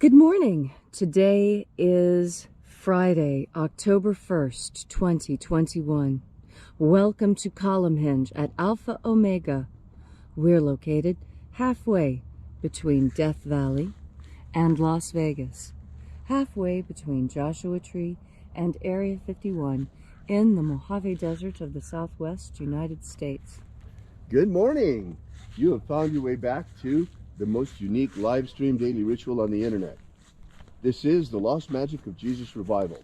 Good morning. Today is Friday, October 1st, 2021. Welcome to Column Hinge at Alpha Omega. We're located halfway between Death Valley and Las Vegas, halfway between Joshua Tree and Area 51 in the Mojave Desert of the Southwest United States. Good morning. You have found your way back to the most unique live stream daily ritual on the internet. This is the Lost Magic of Jesus Revival.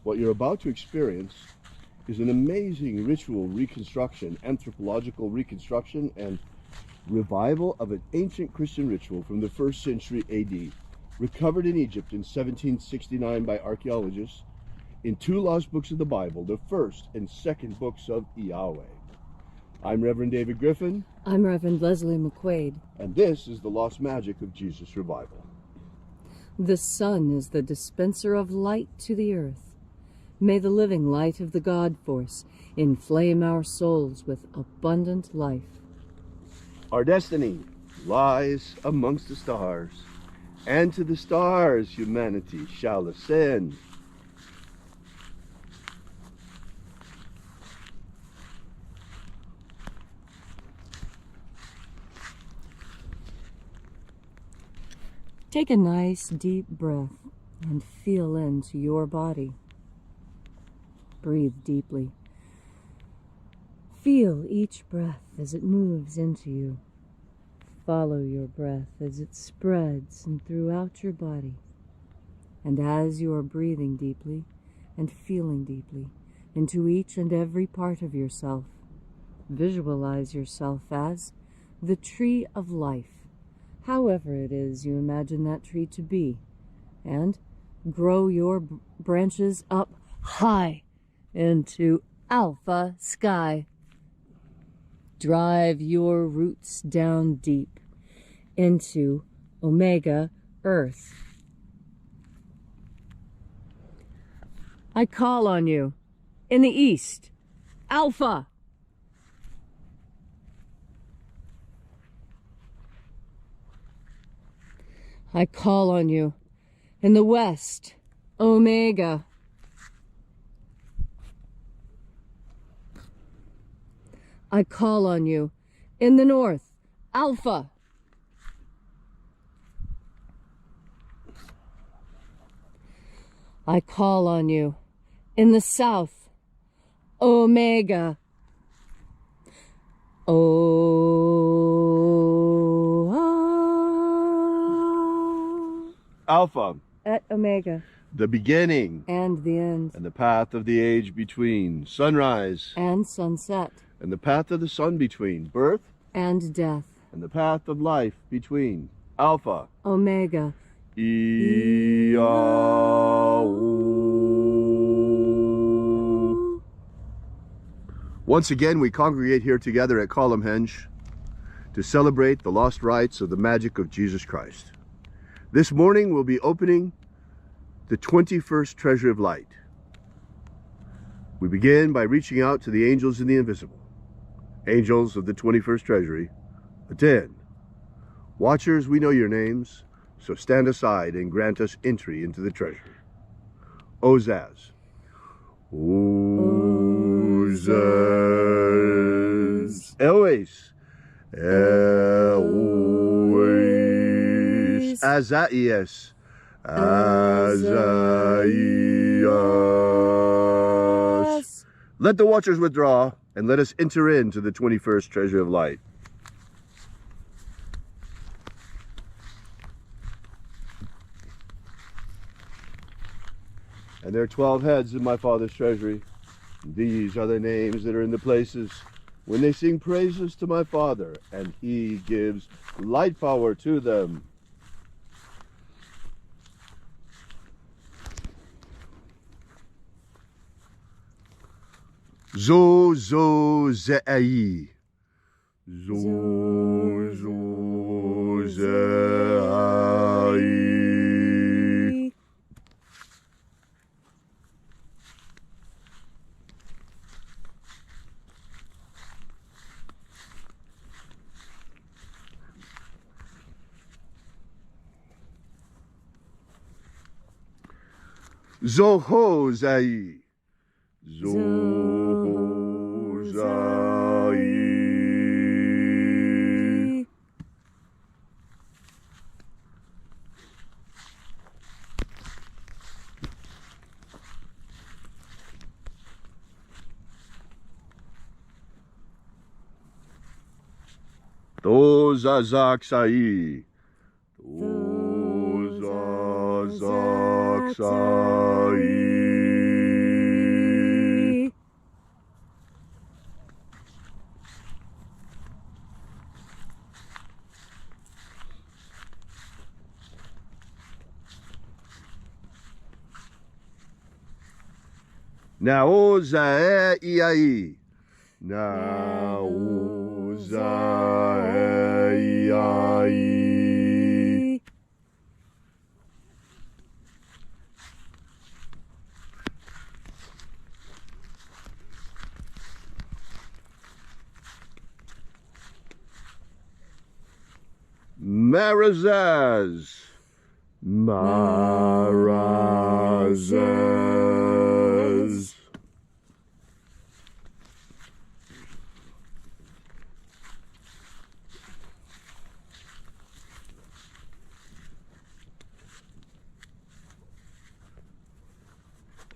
What you're about to experience is an amazing ritual reconstruction, anthropological reconstruction, and revival of an ancient Christian ritual from the 1st century AD, recovered in Egypt in 1769 by archaeologists in two lost books of the Bible, the first and second books of Yahweh. I'm Reverend David Griffin. I'm Reverend Leslie McQuaid. And this is the Lost Magic of Jesus Revival. The sun is the dispenser of light to the earth. May the living light of the God Force inflame our souls with abundant life. Our destiny lies amongst the stars, and to the stars humanity shall ascend. Take a nice deep breath and feel into your body. Breathe deeply. Feel each breath as it moves into you. Follow your breath as it spreads and throughout your body. And as you are breathing deeply and feeling deeply into each and every part of yourself, visualize yourself as the tree of life, however it is you imagine that tree to be, and grow your branches up high into alpha sky. Drive your roots down deep into omega earth. I call on you in the east, alpha. I call on you in the west, omega. I call on you in the north, alpha. I call on you in the south, omega. Alpha, at omega, the beginning and the end, and the path of the age between, sunrise and sunset, and the path of the sun between, birth and death, and the path of life between, alpha, omega. Once again, we congregate here together at Column Hinge to celebrate the lost rites of the magic of Jesus Christ. This morning we'll be opening the 21st Treasure of Light. We begin by reaching out to the angels in the invisible. Angels of the 21st Treasury, attend. Watchers, we know your names, so stand aside and grant us entry into the treasury. Ozaz. Ozaz. Elois. Elois. Azaias. Azaias. Let the watchers withdraw, and let us enter into the 21st Treasure of Light. And there are 12 heads in my Father's treasury. These are the names that are in the places when they sing praises to my Father, and he gives light power to them. Zo zo ze'ai. Zo zo ze'ai. Zohozai. Zohozai. Tozazaksai. Tozazaksai. Naozaeiai. Naozaeiai. Marazaz. Marazaz.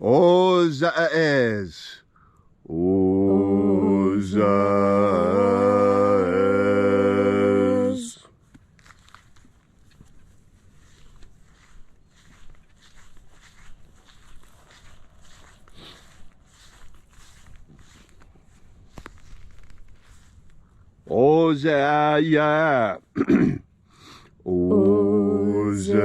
Ozaez. Ozaez. Ozaia. Ozaia.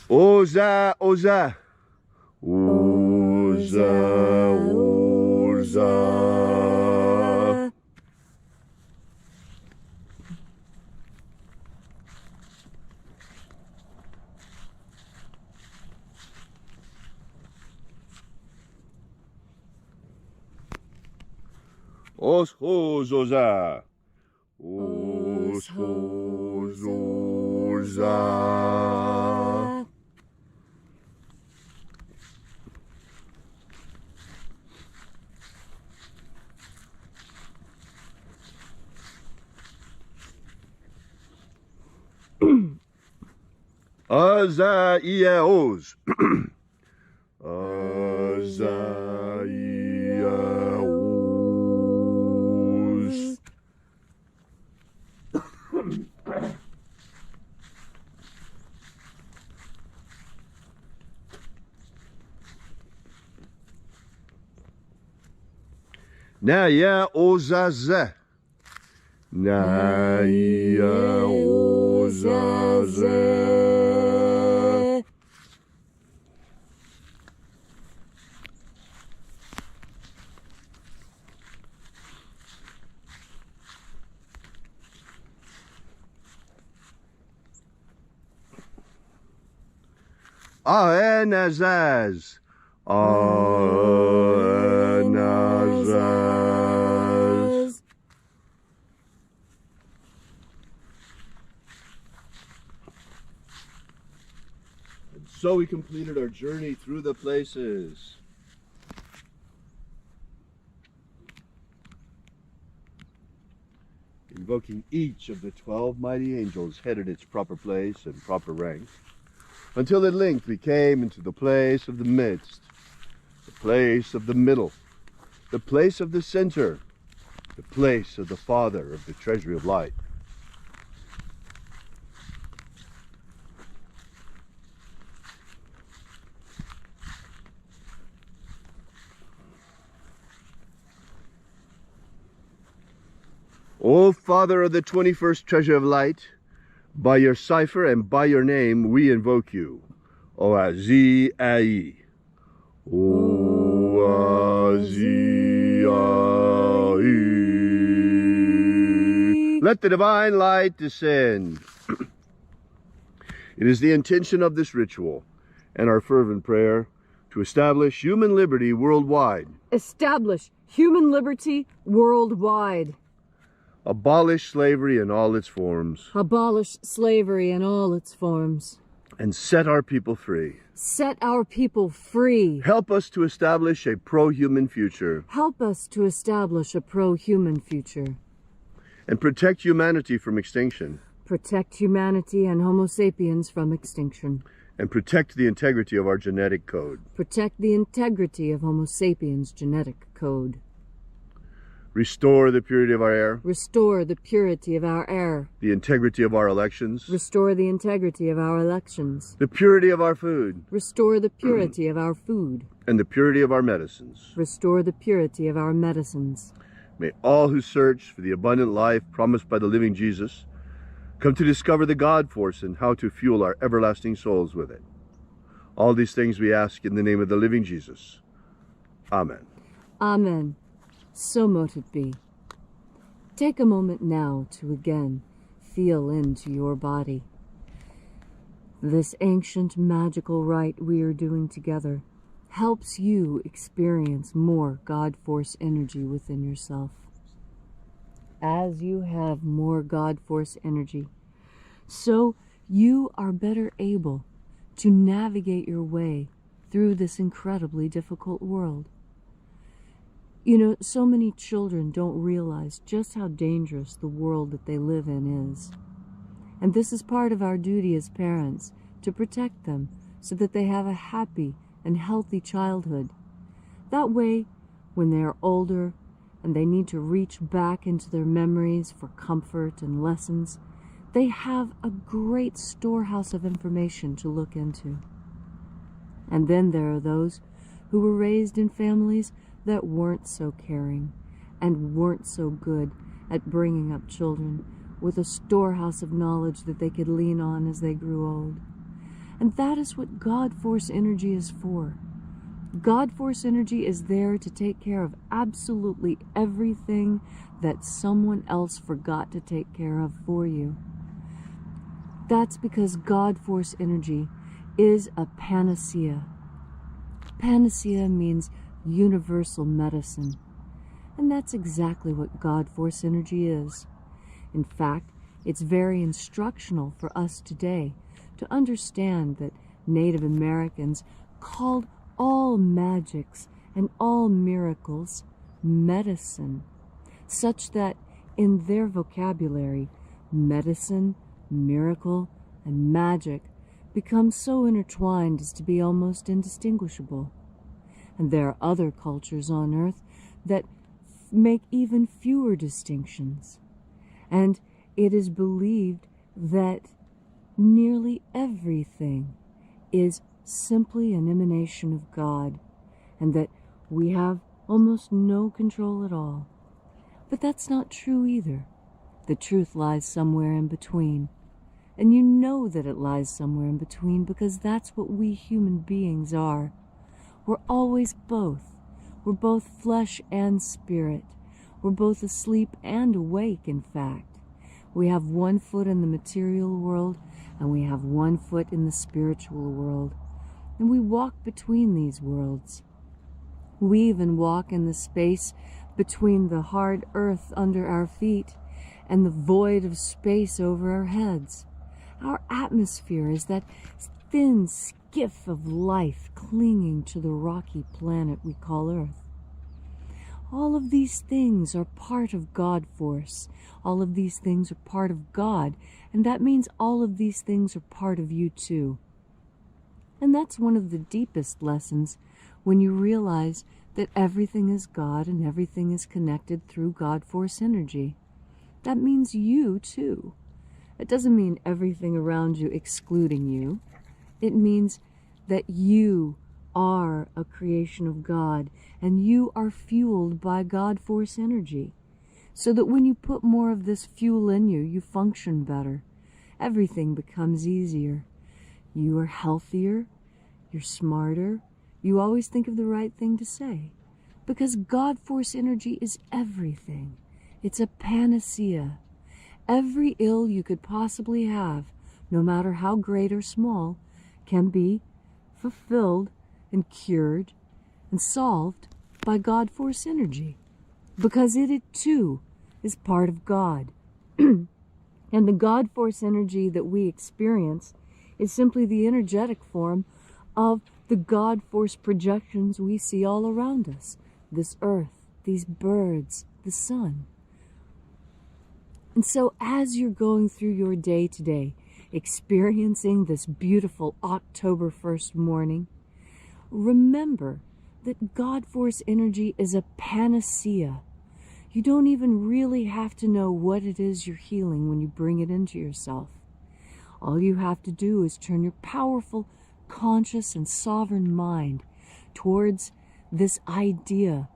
Oza, Oza. Oza, Oza. Oshozoza. Oshozoza. Azaiaos. Azaiaos. Naya Ozaze. Naya Ozaze. Aenazaz. Aenazaz. And so we completed our journey through the places. Invoking each of the 12 mighty angels headed its proper place and proper rank, until at length we came into the place of the midst, the place of the middle, the place of the center, the place of the Father of the treasury of light. O Father of the 21st treasure of light, by your cipher and by your name we invoke you. Oazi-ai. Oazi-ai. Let the divine light descend. It is the intention of this ritual and our fervent prayer to establish human liberty worldwide. Establish human liberty worldwide. Abolish slavery in all its forms. Abolish slavery in all its forms. And set our people free. Set our people free. Help us to establish a pro-human future. Help us to establish a pro-human future. And protect humanity from extinction. Protect humanity and Homo sapiens from extinction. And protect the integrity of our genetic code. Protect the integrity of Homo sapiens' genetic code. Restore the purity of our air. Restore the purity of our air. The integrity of our elections. Restore the integrity of our elections. The purity of our food. Restore the purity of our food. And the purity of our medicines. Restore the purity of our medicines. May all who search for the abundant life promised by the living Jesus come to discover the God force and how to fuel our everlasting souls with it. All these things we ask in the name of the living Jesus. Amen. Amen. So mote it be. Take a moment now to again feel into your body. This ancient magical rite we are doing together helps you experience more God Force energy within yourself. As you have more God Force energy, so you are better able to navigate your way through this incredibly difficult world. You know, so many children don't realize just how dangerous the world that they live in is. And this is part of our duty as parents, to protect them so that they have a happy and healthy childhood. That way, when they are older and they need to reach back into their memories for comfort and lessons, they have a great storehouse of information to look into. And then there are those who were raised in families that weren't so caring and weren't so good at bringing up children with a storehouse of knowledge that they could lean on as they grew old. And that is what God Force energy is for. God Force energy is there to take care of absolutely everything that someone else forgot to take care of for you. That's because God Force energy is a panacea. Panacea means universal medicine. And that's exactly what God Force energy is. In fact, it's very instructional for us today to understand that Native Americans called all magics and all miracles medicine, such that in their vocabulary, medicine, miracle, and magic become so intertwined as to be almost indistinguishable. And there are other cultures on Earth that make even fewer distinctions. And it is believed that nearly everything is simply an emanation of God, and that we have almost no control at all. But that's not true either. The truth lies somewhere in between. And you know that it lies somewhere in between because that's what we human beings are. We're always both. We're both flesh and spirit. We're both asleep and awake, in fact. We have one foot in the material world, and we have one foot in the spiritual world. And we walk between these worlds. We even walk in the space between the hard earth under our feet and the void of space over our heads. Our atmosphere is that thin skiff of life clinging to the rocky planet we call Earth. All of these things are part of God Force. All of these things are part of God, and that means all of these things are part of you too. And that's one of the deepest lessons when you realize that everything is God and everything is connected through God Force energy. That means you too. It doesn't mean everything around you excluding you. It means that you are a creation of God and you are fueled by God Force energy. So that when you put more of this fuel in you, you function better. Everything becomes easier. You are healthier. You're smarter. You always think of the right thing to say. Because God Force energy is everything. It's a panacea. Every ill you could possibly have, no matter how great or small, can be fulfilled and cured and solved by God Force energy, because it too is part of God. And the God Force energy that we experience is simply the energetic form of the God Force projections we see all around us. This earth, these birds, the sun. And so as you're going through your day today, experiencing this beautiful October 1st morning, remember that God Force energy is a panacea. You don't even really have to know what it is you're healing when you bring it into yourself. All you have to do is turn your powerful, conscious, and sovereign mind towards this idea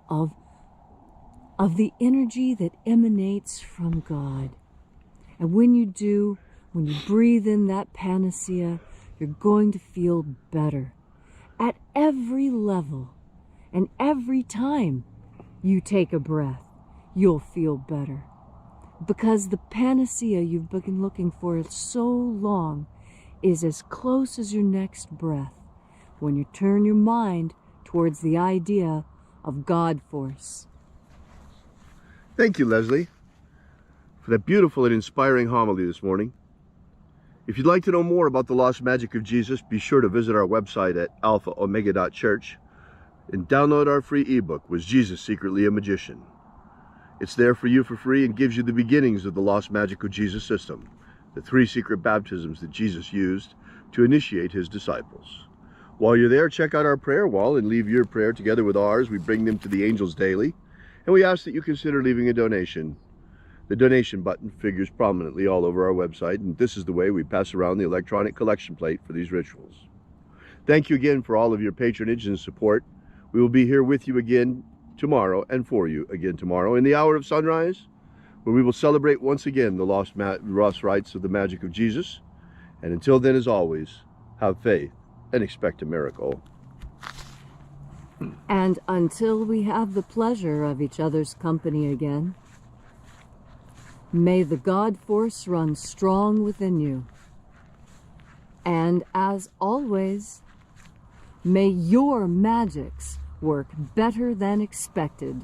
of the energy that emanates from God. And when you do, when you breathe in that panacea, you're going to feel better at every level. And every time you take a breath, you'll feel better. Because the panacea you've been looking for so long is as close as your next breath when you turn your mind towards the idea of God Force. Thank you, Leslie, for that beautiful and inspiring homily this morning. If you'd like to know more about the Lost Magic of Jesus, be sure to visit our website at alphaomega.church and download our free ebook, Was Jesus Secretly a Magician? It's there for you for free and gives you the beginnings of the Lost Magic of Jesus system, the 3 secret baptisms that Jesus used to initiate his disciples. While you're there, check out our prayer wall and leave your prayer together with ours. We bring them to the angels daily, and we ask that you consider leaving a donation. The donation button figures prominently all over our website, and this is the way we pass around the electronic collection plate for these rituals. Thank you again for all of your patronage and support. We will be here with you again tomorrow and for you again tomorrow in the hour of sunrise, where we will celebrate once again the lost rites of the magic of Jesus. And until then, as always, have faith and expect a miracle. And until we have the pleasure of each other's company again, may the God Force run strong within you. And as always, may your magics work better than expected.